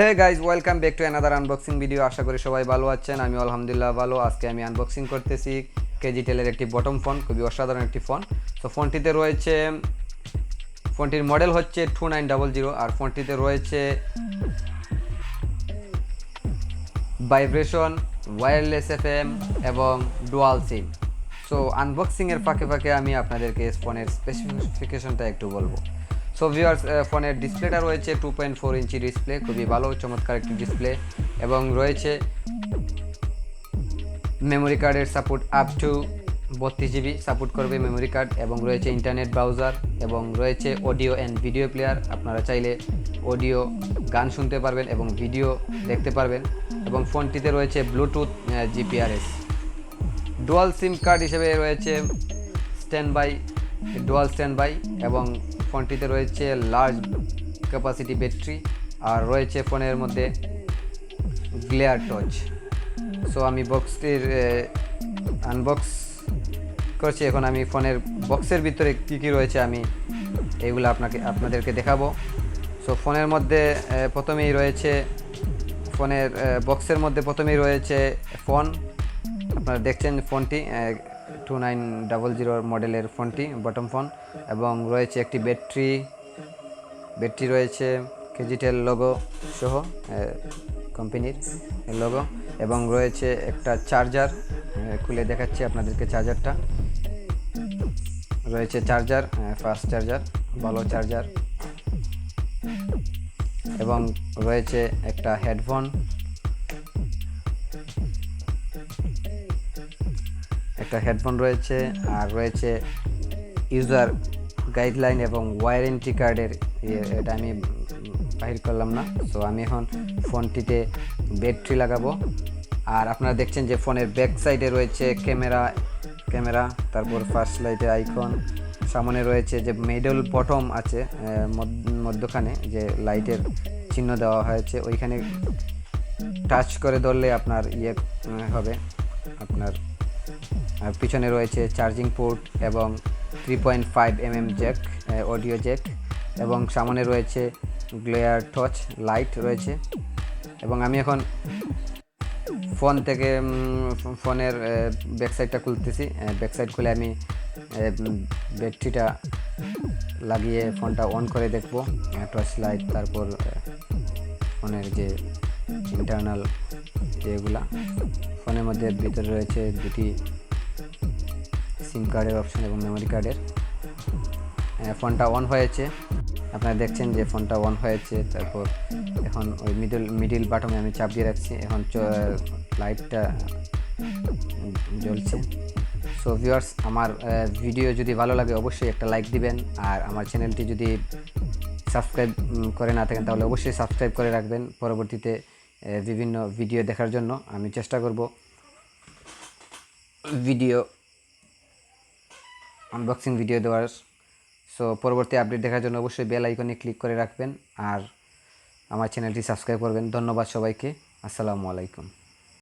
Hey guys, welcome back to another unboxing video. আশা করি সবাই ভালো আছেন। আমি আলহামদুলিল্লাহ ভালো। আজকে আমি আনবক্সিং করতেছি kgtel একটি বটম ফোন, খুবই অসাধারণ একটি ফোন। তো ফোনটিতে রয়েছে, ফোনটির মডেল হচ্ছে 2900 আর ফোনটিতে রয়েছে ভাইব্রেশন, ওয়্যারলেস FM এবং ডুয়াল সিম। সো আনবক্সিংয়ের ফাঁকে ফাঁকে আমি আপনাদেরকে ফোনের স্পেসিফিকেশনটা একটু বলবো। সো ভিউয়ার্স, ফোনের ডিসপ্লেটা রয়েছে 2.4 ইঞ্চি ডিসপ্লে, খুবই ভালো চমৎকার একটি ডিসপ্লে। এবং রয়েছে মেমোরি কার্ডের support up to 32 GB support করবে মেমোরি কার্ড। এবং রয়েছে ইন্টারনেট ব্রাউজার এবং রয়েছে অডিও অ্যান্ড ভিডিও প্লেয়ার। আপনারা চাইলে অডিও গান শুনতে পারবেন এবং ভিডিও দেখতে পারবেন। এবং ফোনটিতে রয়েছে Bluetooth GPRS. Dual SIM card হিসেবে রয়েছে ডুয়াল স্ট্যান্ড বাই। এবং ফোনটিতে রয়েছে লার্জ ক্যাপাসিটি ব্যাটারি আর রয়েছে ফোনের মধ্যে গ্লেয়ার টচ। সো আমি বক্সটির আনবক্স করছি। এখন আমি ফোনের বক্সের ভিতরে কী কী রয়েছে আমি এইগুলো আপনাদেরকে দেখাবো। সো ফোনের মধ্যে প্রথমেই রয়েছে, ফোনের বক্সের মধ্যে প্রথমেই রয়েছে ফোন। আপনারা দেখছেন ফোনটি 2900 মডেলের ফোনটি, বটম ফোন। এবং রয়েছে একটি ব্যাটারি রয়েছে kgtel লোগো সহ, কোম্পানির লোগো। এবং রয়েছে একটা চার্জার, খুলে দেখাচ্ছি আপনাদেরকে চার্জারটা। রয়েছে চার্জার, ফাস্ট চার্জার, ভালো চার্জার। এবং রয়েছে একটা হেডফোন, রয়েছে। আর রয়েছে ইউজার গাইডলাইন এবং ওয়ারেন্টি কার্ডের এটা আমি বাহির করলাম না। সো আমি এখন ফোনটিতে ব্যাটারি লাগাবো। আর আপনারা দেখছেন যে ফোনের ব্যাক সাইডে রয়েছে ক্যামেরা, তারপর ফার্স্ট লাইটের আইকন। সামনে রয়েছে যে মিডল বটম আছে, মধ্যখানে যে লাইটের চিহ্ন দেওয়া হয়েছে, ওইখানে টাচ করে ধরলে আপনার হবে আপনার। পিছনে রয়েছে চার্জিং পোর্ট এবং 3.5mm জ্যাক, অডিও জ্যাক। এবং সামনে রয়েছে গ্লেয়ার টচ লাইট রয়েছে। এবং আমি এখন ফোন থেকে ফোনের ব্যাকসাইডটা খুলতেছি। ব্যাকসাইড খুলে আমি ব্যাটারিটা লাগিয়ে ফোনটা অন করে দেখব। টর্চ লাইট, তারপর ফোনের যে ইন্টারনাল যেগুলা, ফোনের মধ্যে ভিতরে রয়েছে দুটি সিম কার্ডের অপশন এবং মেমোরি কার্ডের। ফোনটা অন হয়েছে, আপনারা দেখছেন যে ফোনটা অন হয়েছে। তারপর এখন ওই মিডিল বাটনে আমি চাপ দিয়ে রাখছি, এখন লাইটটা জ্বলছে। সো ভিউয়ার্স, আমার ভিডিও যদি ভালো লাগে অবশ্যই একটা লাইক দিবেন। আর আমার চ্যানেলটি যদি সাবস্ক্রাইব করে না থাকেন তাহলে অবশ্যই সাবস্ক্রাইব করে রাখবেন। পরবর্তীতে বিভিন্ন ভিডিও দেখার জন্য আমি চেষ্টা করব আনবক্সিং ভিডিও দেওয়ার। সো পরবর্তী আপডেট দেখার জন্য অবশ্যই বেল আইকনে ক্লিক করে রাখবেন আর আমার চ্যানেলটি সাবস্ক্রাইব করবেন। ধন্যবাদ সবাইকে। আসসালামু আলাইকুম।